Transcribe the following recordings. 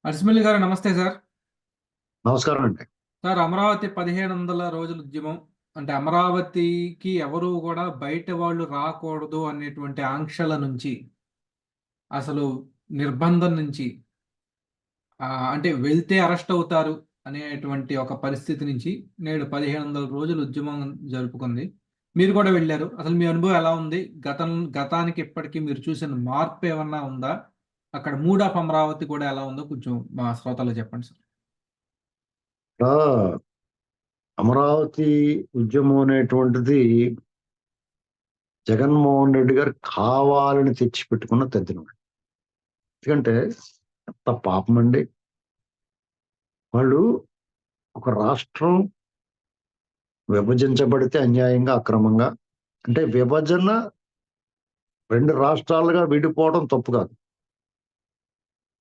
అరిసిమల్లి గారు నమస్తే సార్. నమస్కారం అండి. సార్, అమరావతి 1500 రోజుల ఉద్యమం అంటే అమరావతికి ఎవరు కూడా బయట వాళ్ళు రాకూడదు అనేటువంటి ఆంక్షల నుంచి, అసలు నిర్బంధం నుంచి, అంటే వెళ్తే అరెస్ట్ అవుతారు అనేటువంటి ఒక పరిస్థితి నుంచి నేడు 1500 రోజులు ఉద్యమం జరుపుకుంది. మీరు కూడా వెళ్ళారు. అసలు మీ అనుభవం ఎలా ఉంది? గతానికి ఇప్పటికీ మీరు చూసిన మార్పు ఏమన్నా ఉందా? అక్కడ మూడ్ ఆఫ్ అమరావతి కూడా ఎలా ఉందో కొంచెం మా శ్రోతలకు చెప్పండి సార్. ఆ! అమరావతి ఉద్యమం అనేటువంటిది జగన్మోహన్ రెడ్డి గారు కావాలని తెచ్చిపెట్టుకున్న తద్దినం. ఎందుకంటే ఎంత పాపమండి. వాళ్ళు ఒక రాష్ట్రం విభజించబడితే అన్యాయంగా, అక్రమంగా అంటే విభజన 2 రాష్ట్రాలుగా విడిపోవడం తప్పు కాదు.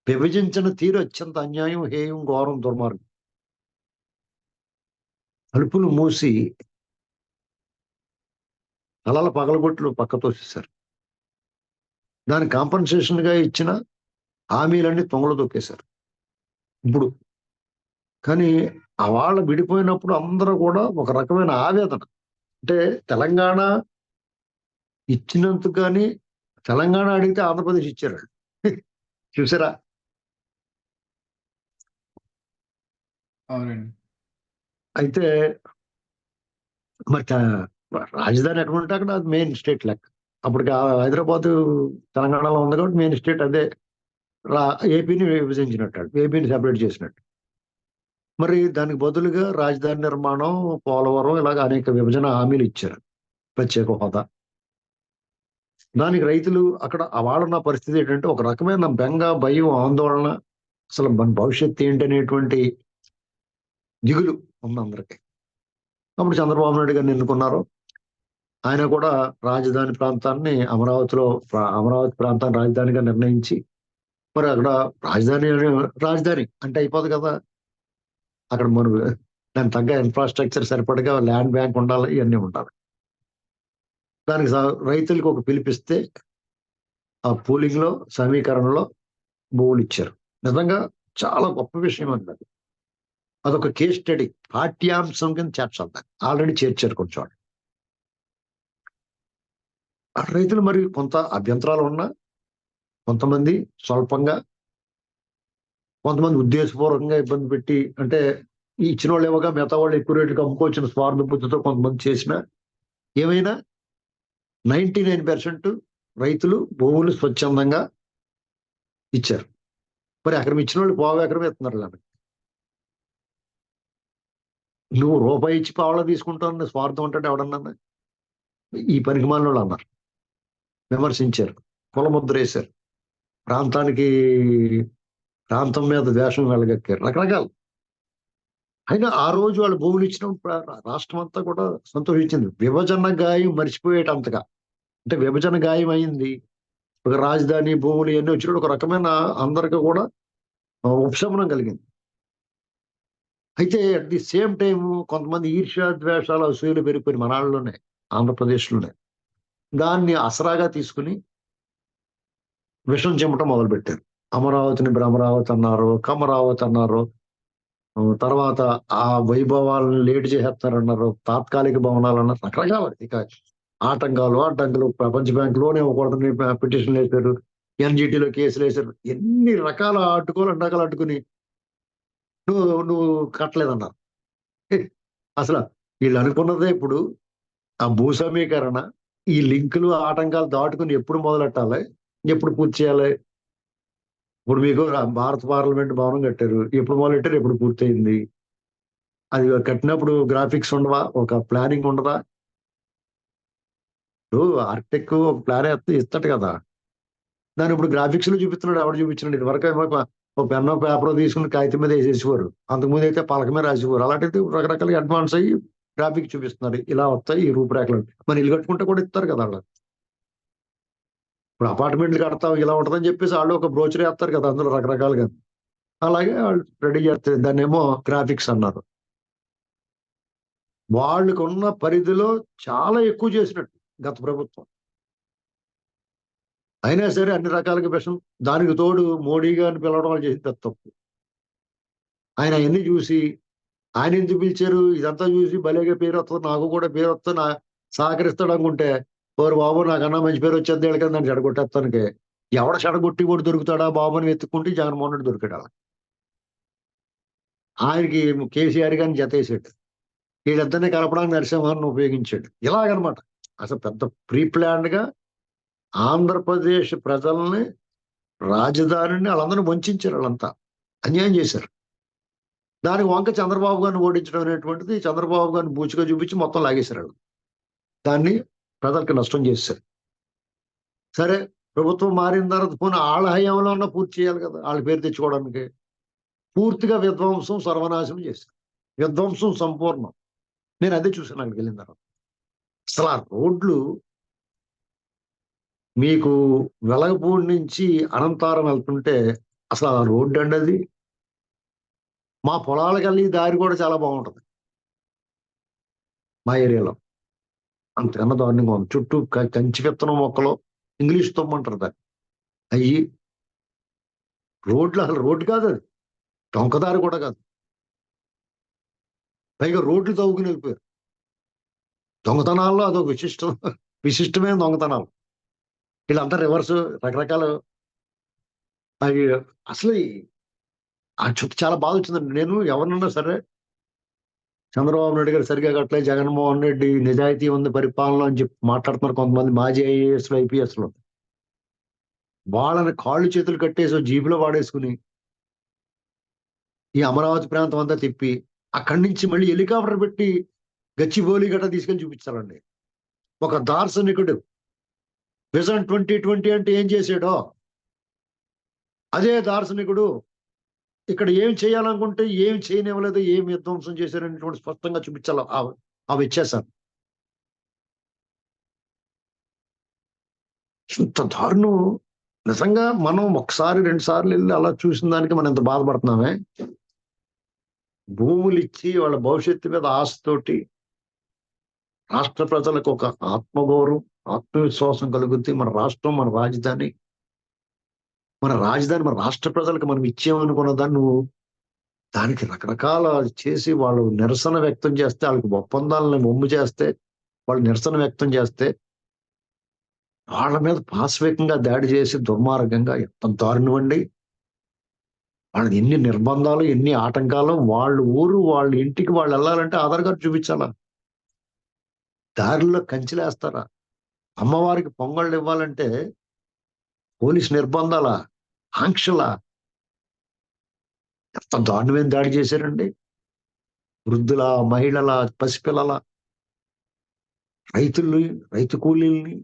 విభజించిన తీరు అత్యంత అన్యాయం, హేయం, ఘోరం, దుర్మార్గం. తలుపులు మూసి తలల పగలగొట్లు పక్క తోసేశారు. దానికి కాంపెన్సేషన్‌గా ఇచ్చిన హామీలన్నీ తుంగలో తొక్కేశారు. ఇప్పుడు కానీ వాళ్ళు విడిపోయినప్పుడు అందరూ కూడా ఒక రకమైన ఆవేదన. అంటే తెలంగాణ ఇచ్చినందుకు గాని తెలంగాణ అడిగితే ఆంధ్రప్రదేశ్ ఇచ్చారాళ్ళు. చూసారా? అవునండి. అయితే మరి రాజధాని ఎక్కడుంటే అక్కడ అది మెయిన్ స్టేట్ లెక్క. అప్పటికి హైదరాబాదు తెలంగాణలో ఉంది కాబట్టి మెయిన్ స్టేట్ అదే. రా ఏపీని విభజించినట్టు. ఏపీని సెపరేట్ చేసినట్టు. మరి దానికి బదులుగా రాజధాని నిర్మాణం, పోలవరం ఇలాగ అనేక విభజన హామీలు ఇచ్చారు. ప్రత్యేక హోదా. దానికి రైతులు అక్కడ వాళ్ళున్న పరిస్థితి ఏంటంటే ఒక రకమైన బెంగ, భయం, ఆందోళన, అసలు మన భవిష్యత్తు ఏంటనేటువంటి దిగులు ఉంది అందరికి. అప్పుడు చంద్రబాబు నాయుడు గారిని ఎన్నుకున్నారు. ఆయన కూడా రాజధాని ప్రాంతాన్ని అమరావతి ప్రాంతాన్ని రాజధానిగా నిర్ణయించి మరి అక్కడ రాజధాని రాజధాని అంటే అయిపోదు కదా! అక్కడ మనం దానికి తగ్గ ఇన్‌ఫ్రాస్ట్రక్చర్ సరిపడగా ల్యాండ్ బ్యాంక్ ఉండాలి. ఇయన్నీ ఉండాలి. దానికి రైతులకి ఒక పిలిపిస్తే ఆ పూలింగ్‌లో, సమీకరణలో భూములిచ్చారు. నిజంగా చాలా గొప్ప విషయం అండి అది. అదొక కేస్ స్టడీ. పాఠ్యాంశం కింద చేర్చాలి దాన్ని. ఆల్రెడీ చేర్చారు కొన్ని చోట్ల. ఆ రైతులు మరి కొంత అభ్యంతరాలున్నా, కొంతమంది స్వల్పంగా, కొంతమంది ఉద్దేశపూర్వకంగా ఇబ్బంది పెట్టి అంటే ఈ ఇచ్చినోళ్ళు ఇవ్వగా మిగతా వాళ్ళు ఎక్కువ రేట్‌కి అమ్ముకోవచ్చిన స్వార్థ బుద్ధితో కొంతమంది చేసినా, ఏమైనా 99% రైతులు భూములు స్వచ్ఛందంగా ఇచ్చారు. మరి ఎకరం ఇచ్చినోళ్ళు పావు ఎకరమే ఇస్తున్నారు ఆళ్ళకి. నువ్వు రూపాయి ఇచ్చి పావలా తీసుకుంటావన్న స్వార్థం ఉంటాడు ఎవడన్నాను? ఈ పనికిమాలినోళ్ళు అన్నారు. విమర్శించారు. కులముద్రేశారు. ప్రాంతానికి ప్రాంతం మీద ద్వేషం వెళ్లగక్కారు. రకరకాలు. అయినా ఆ రోజు వాళ్ళు భూములు ఇచ్చినప్పుడు రాష్ట్రం అంతా కూడా సంతోషించింది. విభజన గాయం మర్చిపోయేటంతగా. అంటే విభజన గాయం అయింది. ఒక రాజధాని, భూములు ఇయన్నీ వచ్చినప్పుడు ఒక రకమైన అందరికి కూడా ఉపశమనం కలిగింది. అయితే అట్ ది సేమ్ టైమ్ కొంతమంది ఈర్ష్య, ద్వేషాలు, అసూయలు పెరిగిపోయినాయి మనాళ్ళలోనే, ఆంధ్రప్రదేశ్‌లోనే. దాన్ని ఆసరాగా తీసుకొని విషం చిమ్మటం మొదలుపెట్టారు. అమరావతిని భ్రమరావతి అన్నారు, కమరావతి అన్నారు. తర్వాత ఆ వైభవాలను లేట్ చేసేస్తున్నారన్నారు. తాత్కాలిక భవనాలన్నారు. రకరకాల ఇక ఆటంకాలు, అడ్డంకులు ప్రపంచ బ్యాంక్ లోన్ ఇవ్వకూడదని పిటిషన్‌లేసారు. ఎన్‌జీటీలో కేసులేసారు. ఎన్ని రకాల అడ్డుకోలు, అడ్డంకులు అడ్డుకొని నువ్వు కట్టలేదన్నారు. అసల వీళ్ళనుకున్నదే ఇప్పుడు ఆ భూ సమీకరణ, ఈ లింకులు, ఆటంకాలు దాటుకొని ఎప్పుడు మొదలెట్టాలి? ఎప్పుడు పూర్తి చేయాలి? ఇప్పుడు మీకు భారత పార్లమెంట్ భవనం కట్టారు. ఎప్పుడు మొదలెట్టారు? ఎప్పుడు పూర్తయింది? అది కట్టినప్పుడు గ్రాఫిక్స్ ఉండవా? ఒక ప్లానింగ్ ఉండదా? ఇప్పుడు ఆర్కిటెక్ట్ ఒక ప్లాన్ ఇస్తాడు కదా! దాన్ని ఇప్పుడు గ్రాఫిక్స్‌లో చూపిస్తున్నాడు. ఎవడు చూపించడండి. ఇదివరకేమో ఓ పెన్నో, పేపరో తీసుకొని కాగితం మీద ఏసేసేవారు. అంతకుముందైతే పలక మీద రాసేవారు. అలాంటిది రకరకాలుగా అడ్వాన్స్ అయ్యి గ్రాఫిక్స్ చూపిస్తున్నారు. ఇలా వస్తాయి ఈ రూపురేఖలు. మరి ఇల్లు కట్టుకుంటే కూడా ఇస్తారు కదా! ఆళ్ళు. ఇప్పుడు అపార్ట్మెంట్లు కడతాం ఇలా ఉంటదని చెప్పేసి ఆళ్ళు ఒక బ్రోచర్ ఏస్తారు కదా! అందులో రకరకాలుగా. అలాగే ఆళ్ళు రెడీ చేస్తారు. దాన్నేమో గ్రాఫిక్స్ అన్నారు. వాళ్ళకున్న పరిధిలో చాలా ఎక్కువ చేసినట్టు గత ప్రభుత్వం. అయినా సరే అన్ని రకాలుగా విషం దానికి తోడు మోడీ గారిని పిలవడం వాళ్ళు చేసింది పెద్ద తప్పు. ఆయన అవన్నీ చూసి ఆయన ఎందుకు పిలిచారు, ఇదంతా చూసి భలేగా పేరు వస్తుంది, నాకు కూడా పేరు వస్తుంది, సహకరిస్తాడు అనుకుంటే, ఓరు బాబు నాకన్నా మంచి పేరు వచ్చేది కదా నన్ను చెడగొట్టేస్తానికి, ఎవడ చెడగొట్టి కూడా దొరుకుతాడా బాబు అని వెతుక్కుంటే జగన్మోహన్ రెడ్డి దొరికాడు అలా. ఆయనకి కేసీఆర్ గారిని జతేసాడు, వీళ్ళిద్దరిని కలపడానికి నరసింహాన్ని ఉపయోగించాడు. ఇలాగనమాట అసలు పెద్ద ప్రీ ప్లాన్డ్ గా ఆంధ్రప్రదేశ్ ప్రజల్ని, రాజధానిని వాళ్ళందరూ వంచారు, వాళ్ళంతా అన్యాయం చేశారు. దానికి వంక చంద్రబాబు గారిని ఓడించడం అనేటువంటిది చంద్రబాబు గారిని బూచిగా చూపించి మొత్తం లాగేశారు వాళ్ళు. దాన్ని ప్రజలకు నష్టం చేశారు. సరే, ప్రభుత్వం మారిన తర్వాత పోనీ వాళ్ళ హయాంలో ఉన్న పూర్తి చేయాలి కదా, వాళ్ళ పేరు తెచ్చుకోవడానికి. పూర్తిగా విధ్వంసం, సర్వనాశనం చేశారు. విధ్వంసం సంపూర్ణం. నేను అదే చూసాను అక్కడికి వెళ్ళిన తర్వాత. అసలు ఆ రోడ్లు మీకు వెలగపూడి నుంచి అనంతారం వెళ్తుంటే అసలు ఆ రోడ్డు అండి అది. మా పొలాలకు వెళ్ళి దారి కూడా చాలా బాగుంటది మా ఏరియాలో. అంతకన్నా దారుణంగా ఉంది. చుట్టూ కంచి విత్తనం మొక్కలు, ఇంగ్లీష్ తొమ్మంటారు దాన్ని, అయ్యి రోడ్లు అసలు రోడ్డు కాదు, అది డొంకదారి కూడా కాదు. పైగా రోడ్లు తవ్వుకుని వెళ్ళిపోయారు. దొంగతనాల్లో అదొక విశిష్టమైన దొంగతనాలు. వీళ్ళంతా రివర్స్ రకరకాల అవి. అసలు ఆ చుట్టూ చాలా బాధ వచ్చిందండి. నేను ఎవరినన్నా సరే చంద్రబాబు నాయుడు గారు సరిగా కట్టలే, జగన్మోహన్ రెడ్డి నిజాయితీ ఉంది పరిపాలన అని చెప్పి మాట్లాడుతున్నారు కొంతమంది మాజీ ఐఏఎస్లు, ఐపీఎస్లు. వాళ్ళని కాళ్ళు చేతులు కట్టేసి జీబులో వాడేసుకుని ఈ అమరావతి ప్రాంతం అంతా తిప్పి అక్కడి నుంచి మళ్ళీ హెలికాప్టర్ పెట్టి గచ్చిబౌలి గట్రా తీసుకెళ్లి చూపించాలండి. ఒక దార్శనికుడు విజన్ 2020 అంటే ఏం చేశాడో అదే దార్శనికుడు ఇక్కడ ఏం చేయాలనుకుంటే ఏం చేయనివ్వలేదు, ఏం విధ్వంసం చేశారనేటువంటి స్పష్టంగా చూపించాలి ఆ వ్యత్యాసాన్ని. ఇంత దారుణం నిజంగా. మనం ఒకసారి 2 సార్లు వెళ్ళి అలా చూసిన దానికి మనం ఎంత బాధపడుతున్నామే. భూములు ఇచ్చి వాళ్ళ భవిష్యత్తు మీద ఆశతోటి రాష్ట్ర ప్రజలకు ఒక ఆత్మగౌరవం, ఆత్మవిశ్వాసం కలుగుద్ది. మన రాష్ట్రం, మన రాజధాని మన రాష్ట్ర ప్రజలకు మనం ఇచ్చామనుకున్న దాన్ని నువ్వు దానికి రకరకాల చేసి వాళ్ళు నిరసన వ్యక్తం చేస్తే, వాళ్ళకి ఒప్పందాలను వమ్ము చేస్తే, వాళ్ళు నిరసన వ్యక్తం చేస్తే వాళ్ళ మీద పాశవికంగా దాడి చేసి దుర్మార్గంగా, ఎంత దారుణం అండి. వాళ్ళని ఎన్ని నిర్బంధాలు, ఎన్ని ఆటంకాలు. వాళ్ళ ఊరు, వాళ్ళ ఇంటికి వాళ్ళు వెళ్ళాలంటే ఆధార్ కార్డు చూపించాలా, దారిలో కంచెలేస్తారా, అమ్మవారికి పొంగళ్ళు ఇవ్వాలంటే పోలీస్ నిర్బంధాల, ఆంక్షల, ఎంత దారుణమైన దాడి చేశారండి. వృద్ధుల, మహిళల, పసిపిల్లల, రైతు కూలీల్ని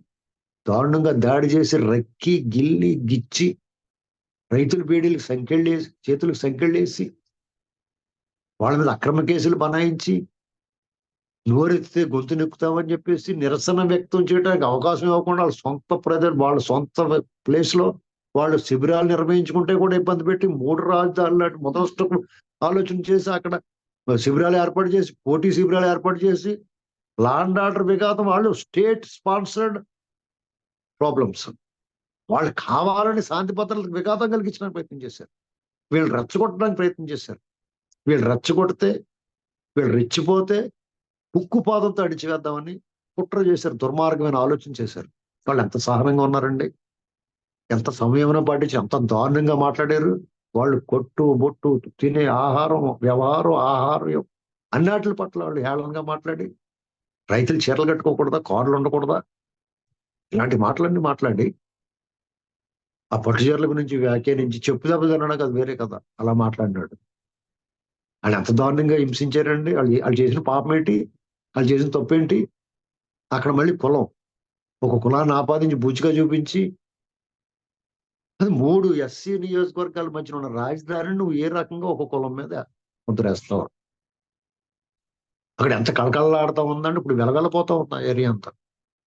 దారుణంగా దాడి చేసి రక్కి గిల్లి గిచ్చి రైతుల బేడీలకు సంకెళ్ళేసి, చేతులకు సంకెళ్ళేసి వాళ్ళ మీద అక్రమ కేసులు బనాయించి నోరెత్తితే గొంతు నెక్కుతామని చెప్పేసి నిరసన వ్యక్తం చేయడానికి అవకాశం ఇవ్వకుండా వాళ్ళ సొంత ప్రజలు, వాళ్ళ సొంత ప్లేస్ లో వాళ్ళు శిబిరాలు నిర్వహించుకుంటే కూడా ఇబ్బంది పెట్టి 3 రాజధానులు మొదటి ఆలోచన చేసి అక్కడ శిబిరాలు ఏర్పాటు చేసి, పోటీ శిబిరాలు ఏర్పాటు చేసి, లా అండ్ ఆర్డర్ విఘాతం, వాళ్ళు స్టేట్ స్పాన్సర్డ్ ప్రాబ్లమ్స్, వాళ్ళు కావాలని శాంతి భద్రతలకు విఘాతం కలిగించడానికి ప్రయత్నం చేశారు. వీళ్ళు రెచ్చగొట్టడానికి ప్రయత్నం చేశారు. వీళ్ళు రెచ్చగొడితే, వీళ్ళు రెచ్చిపోతే ఉక్కుపాదంతో అడిచివేద్దామని కుట్ర చేశారు. దుర్మార్గమైన ఆలోచన చేశారు. వాళ్ళు ఎంత సహనంగా ఉన్నారండి, ఎంత సంయమనం పాటించి ఎంత దారుణంగా మాట్లాడారు. వాళ్ళు కొట్టు బొట్టు, తినే ఆహారం, వ్యవహారం, ఆహారం అన్నిటి పట్ల వాళ్ళు హేళనగా మాట్లాడి, రైతులు చీరలు కట్టుకోకూడదా, కార్లు ఉండకూడదా, ఇలాంటి మాటలన్నీ మాట్లాడి ఆ పట్టు చీరల గురించి వ్యాఖ్యానించి చెప్పు దెబ్బ తినడానికి అది వేరే కదా, అలా మాట్లాడినాడు. వాళ్ళు ఎంత దారుణంగా హింసించారండి. వాళ్ళు చేసిన పాపం ఏంటి, వాళ్ళు చేసిన తప్పేంటి. అక్కడ మళ్ళీ కులం, ఒక కులాన్ని ఆపాదించి బూచిగా చూపించి, అది 3 ఎస్సీ నియోజకవర్గాల మధ్యన ఉన్న రాజధానిని నువ్వు ఏ రకంగా ఒక కులం మీద ముద్రేస్తావు. అక్కడ ఎంత కళకళలాడుతూ ఉందండి. ఇప్పుడు వెలవెలపోతా ఉంది ఆ ఏరియా అంతా.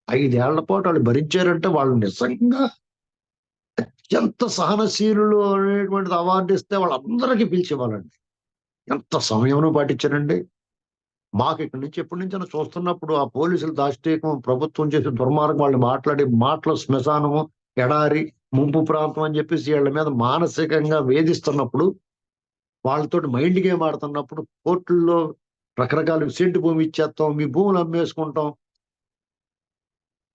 5 ఏళ్ల పాటు వాళ్ళు భరించారంటే వాళ్ళు నిజంగా అత్యంత సహనశీలులు అనేటువంటిది అవార్డు ఇస్తే వాళ్ళందరికీ పిలిచేవాళ్ళండి. ఎంత సమయం పాటించారండి. మాకు ఇక్కడి నుంచి ఎప్పటి నుంచైనా చూస్తున్నప్పుడు ఆ పోలీసులు దాష్టీకం, ప్రభుత్వం చేసే దుర్మార్గం, వాళ్ళు మాట్లాడే మాటలు శ్మశానము, ఎడారి, ముంపు ప్రాంతం అని చెప్పేసి వీళ్ళ మీద మానసికంగా వేధిస్తున్నప్పుడు వాళ్ళతో మైండ్ గేమ్ ఆడుతున్నప్పుడు కోర్టుల్లో రకరకాల విసెంట్ భూమి ఇచ్చేస్తాం, మీ భూములు అమ్మేసుకుంటాం,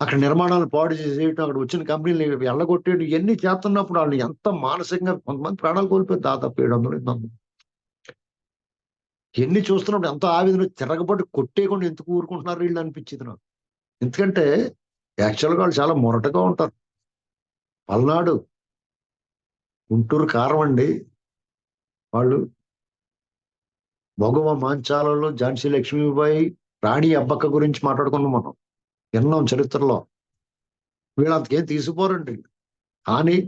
అక్కడ నిర్మాణాలు పాడు చేసేయటం, అక్కడ వచ్చిన కంపెనీలు వెళ్ళగొట్టేయడం, ఇవన్నీ చేస్తున్నప్పుడు వాళ్ళు ఎంత మానసికంగా కొంతమంది ప్రాణాలు కోల్పోయి దాదాపు 700 ఎన్ని చూస్తున్నప్పుడు ఎంత ఆవేదన తిరగబడి కొట్టేయకుండా ఎందుకు ఊరుకుంటున్నారు వీళ్ళు అనిపించింది నాకు. ఎందుకంటే యాక్చువల్గా వాళ్ళు చాలా మొరటగా ఉంటారు. పల్నాడు, గుంటూరు కారం అండి వాళ్ళు. మగవ మాంచాలలో ఝాన్సీ లక్ష్మీబాయి, రాణి అబ్బక్క గురించి మాట్లాడుకున్నాం మనం, విన్నాం చరిత్రలో. వీళ్ళు అంతకేం తీసిపోరండి, కానీ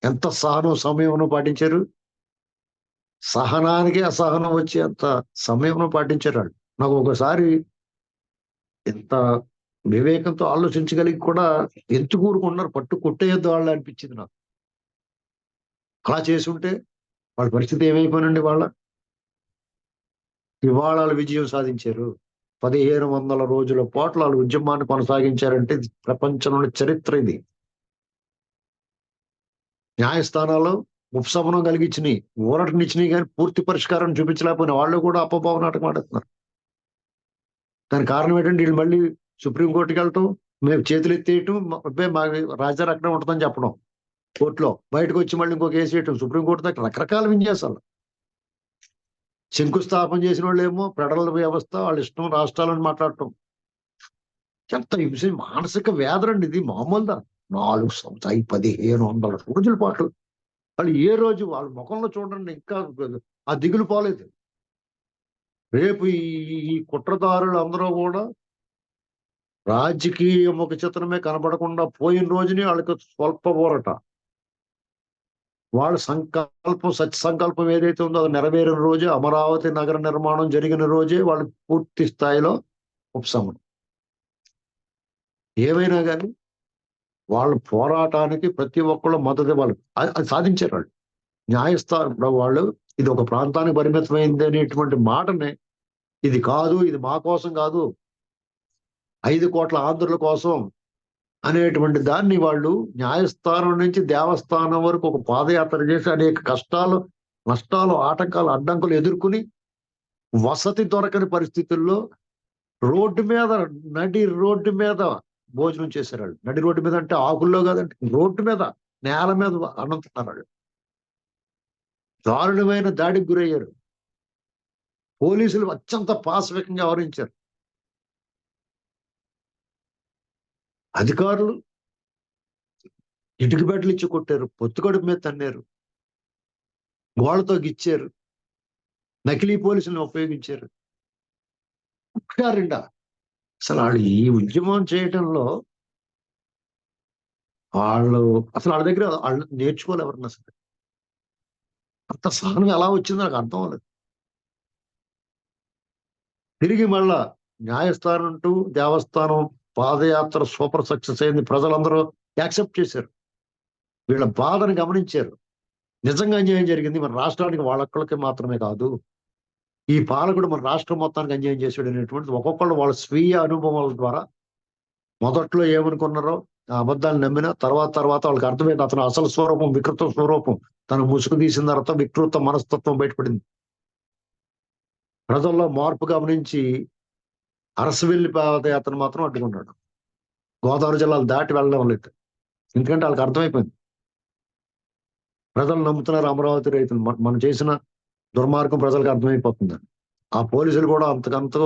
ఎంత సహనం సమయం పాటించారు. సహనానికి అసహనం వచ్చి అంత సమయం పాటించారు వాళ్ళు. నాకు ఒకసారి ఎంత వివేకంతో ఆలోచించగలిగి కూడా ఎందుకు ఊరుకున్నారు, పట్టు కొట్టేయొద్దు వాళ్ళు అనిపించింది నాకు. అలా చేసి ఉంటే వాళ్ళ పరిస్థితి ఏమైపోయినండి వాళ్ళ. ఇవాళ వాళ్ళు విజయం సాధించారు. 1500 రోజుల పాటు వాళ్ళు ఉద్యమాన్ని కొనసాగించారంటే ఇది ప్రపంచంలోని చరిత్ర. ఇది న్యాయస్థానాల్లో ఉపశమనం కలిగించినాయి, ఊరటనిచ్చినాయి, కానీ పూర్తి పరిష్కారం చూపించలేకపోయినా వాళ్ళు కూడా అపభావ నాటకం ఆడుతున్నారు. దానికి కారణం ఏంటంటే వీళ్ళు మళ్ళీ సుప్రీంకోర్టుకి వెళ్ళటం, మేము చేతులు ఎత్తేయటం, మాకు రాజధాని అక్కడే ఉంటుందని చెప్పడం, కోర్టులో బయటకు వచ్చి మళ్ళీ ఇంకో కేసు వేయటం, సుప్రీంకోర్టు దగ్గర రకరకాల విన్యాసాలు. శంకుస్థాపన చేసిన వాళ్ళు ఏమో ఫెడరల్ వ్యవస్థ, వాళ్ళ ఇష్టం రాష్ట్రాలను మాట్లాడటం. ఎంత హింస, మానసిక వేదనండి ఇది, మామూలుదా. 4 సంవత్సరాలు 1500 రోజుల పాటు వాళ్ళు ఏ రోజు వాళ్ళ ముఖంలో చూడండి ఇంకా ఆ దిగులు పోలేదు. రేపు ఈ కుట్రదారులు అందరూ కూడా రాజకీయ ముఖ చిత్రమే కనబడకుండా పోయిన రోజుని వాళ్ళకి స్వల్ప ఊరట. వాళ్ళ సంకల్పం, సత్య సంకల్పం ఏదైతే ఉందో అది నెరవేరిన రోజే, అమరావతి నగర నిర్మాణం జరిగిన రోజే వాళ్ళు పూర్తి స్థాయిలో ఉపశమనం. ఏమైనా కానీ వాళ్ళ పోరాటానికి ప్రతి ఒక్కళ్ళు మద్దతు ఇవ్వాలి. అది సాధించారు వాళ్ళు. న్యాయస్థానం వాళ్ళు ఇది ఒక ప్రాంతానికి పరిమితమైంది అనేటువంటి మాటని, ఇది కాదు, ఇది మా కోసం కాదు, 5 కోట్ల ఆంధ్రుల కోసం అనేటువంటి దాన్ని వాళ్ళు న్యాయస్థానం నుంచి దేవస్థానం వరకు ఒక పాదయాత్ర చేసి అనేక కష్టాలు, నష్టాలు, ఆటంకాలు, అడ్డంకులు ఎదుర్కొని వసతి దొరకని పరిస్థితుల్లో రోడ్డు మీద, నడి రోడ్డు మీద భోజనం చేశారు వాళ్ళు. నడి రోడ్డు మీద అంటే ఆకుల్లో కాదంటే రోడ్డు మీద, నేల మీద అన్నం తిన్నారు వాళ్ళు. దారుణమైన దాడికి గురయ్యారు. పోలీసులు అత్యంత పాశవికంగా వ్యవహరించారు. అధికారులు ఇటుక బెడ్లు ఇచ్చి కొట్టారు, పొత్తుకడుపు మీద తన్నారు, గోడతో గిచ్చారు, నకిలీ పోలీసులను ఉపయోగించారు. రెండా అసలు వాళ్ళు ఈ ఉద్యమం చేయటంలో వాళ్ళు అసలు వాళ్ళ దగ్గర వాళ్ళు నేర్చుకోవాలి ఎవరన్నా సరే. అంత సహనం ఎలా వచ్చిందో నాకు అర్థం అవ్వలేదు. తిరిగి మళ్ళా న్యాయస్థానం to Devasthanam padayatra super success అయింది. ప్రజలందరూ యాక్సెప్ట్ చేశారు, వీళ్ళ బాధను గమనించారు. నిజంగా అన్యాయం జరిగింది మన రాష్ట్రానికి, వాళ్ళొక్కళ్ళకి మాత్రమే కాదు, ఈ పాలకుడు మన రాష్ట్రం మొత్తానికి అన్యాయం చేశాడు అనేటువంటిది ఒక్కొక్కళ్ళు వాళ్ళ స్వీయ అనుభవాల ద్వారా మొదట్లో ఏమనుకున్నారో ఆ అబద్ధాలు నమ్మిన తర్వాత వాళ్ళకి అర్థమైంది అతను అసలు స్వరూపం, వికృత స్వరూపం. తను ముసుగు తీసిన తర్వాత వికృత మనస్తత్వం బయటపడింది. ప్రజల్లో మార్పు గమనించి అరసవెల్లి పాదయాత్ర మాత్రం అడ్డుకున్నాడు. గోదావరి జిల్లాలు దాటి వెళ్ళడం లేదు, ఎందుకంటే వాళ్ళకి అర్థమైపోయింది ప్రజలు నమ్ముతున్నారు అమరావతి రైతులు. మనం చేసిన దుర్మార్గం ప్రజలకు అర్థమైపోతుంది. ఆ పోలీసులు కూడా అంతకంత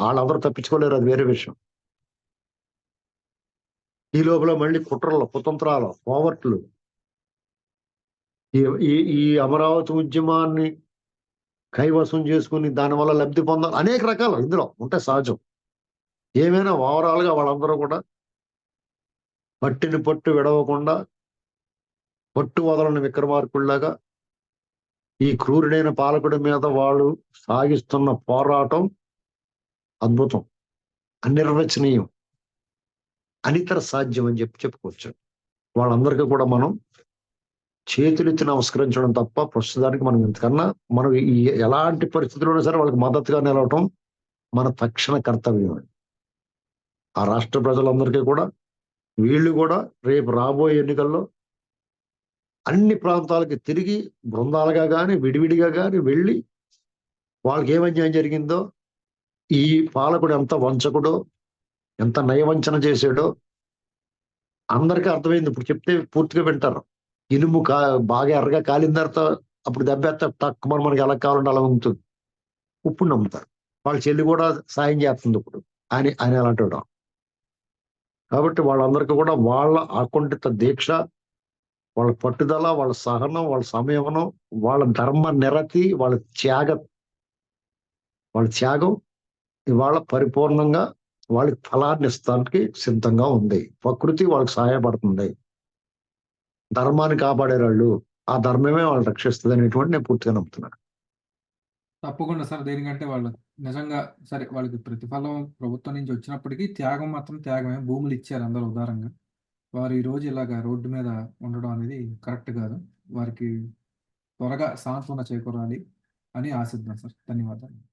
వాళ్ళందరూ తప్పించుకోలేరు, అది వేరే విషయం. ఈ లోపల మళ్ళీ కుట్రలు, కుతంత్రాలు, పోవర్ట్లు, ఈ అమరావతి ఉద్యమాన్ని కైవసం చేసుకుని దానివల్ల లబ్ధి పొందాలి, అనేక రకాలు ఇందులో ఉంటే సహజం. ఏమైనా ఓవరాల్ గా వాళ్ళందరూ కూడా పట్టిని పట్టు విడవకుండా పట్టు వదలని విక్రమార్కుల్లాగా ఈ క్రూరుడైన పాలకుడి మీద వాళ్ళు సాగిస్తున్న పోరాటం అద్భుతం, అనిర్వచనీయం, అనితర సాధ్యం అని చెప్పుకోవచ్చు. వాళ్ళందరికీ కూడా మనం చేతులెత్తి నమస్కరించడం తప్ప ప్రస్తుతానికి మనం ఇంతకన్నా మనం ఎలాంటి పరిస్థితుల్లోనే సరే వాళ్ళకి మద్దతుగా నిలవటం మన తక్షణ కర్తవ్యం. ఆ రాష్ట్ర ప్రజలందరికీ కూడా వీళ్ళు కూడా రేపు రాబోయే ఎన్నికల్లో అన్ని ప్రాంతాలకి తిరిగి బృందాలుగా కానీ విడివిడిగా కానీ వెళ్ళి వాళ్ళకి ఏం అన్యాయం జరిగిందో, ఈ పాలకుడు ఎంత వంచకుడో, ఎంత నయవంచన చేశాడో అందరికీ అర్థమైంది. ఇప్పుడు చెప్తే పూర్తిగా వింటారు. ఇనుము బాగా ఎర్రగా కాలిన తర్వాత అప్పుడు దెబ్బేస్తే టక్కుమని మనకి ఎలా కావాలంటే అలా ఉంటుంది. ఉప్పుడు నమ్ముతారు. వాళ్ళ చెల్లి కూడా సాయం చేస్తుంది ఇప్పుడు అని అని అలాంటి వాడు. కాబట్టి వాళ్ళందరికీ కూడా వాళ్ళ అకుంఠిత దీక్ష, వాళ్ళ పట్టుదల, వాళ్ళ సహనం, వాళ్ళ సంయమనం, వాళ్ళ ధర్మ నిరతి, వాళ్ళ త్యాగం ఇవాళ పరిపూర్ణంగా వాళ్ళకి ఫలాన్ని ఇస్తానికి సిద్ధంగా ఉంది. ప్రకృతి వాళ్ళకి సహాయపడుతుంది. ధర్మాన్ని కాపాడేవాళ్ళు, ఆ ధర్మమే వాళ్ళు రక్షిస్తుంది అనేటువంటి నేను పూర్తిగా నమ్ముతున్నాను. తప్పకుండా సార్. దేనికంటే వాళ్ళు నిజంగా సరే వాళ్ళకి ప్రతిఫలం ప్రభుత్వం నుంచి వచ్చినప్పటికీ త్యాగం మాత్రం త్యాగమే. భూములు ఇచ్చారు అందరూ ఉదారంగా. వారు ఈ రోజు ఇలాగా రోడ్డు మీద ఉండడం అనేది కరెక్ట్ కాదు. వారికి త్వరగా సాంత్వన చేకూరాలి అని ఆశిద్దాం సార్. ధన్యవాదాలు.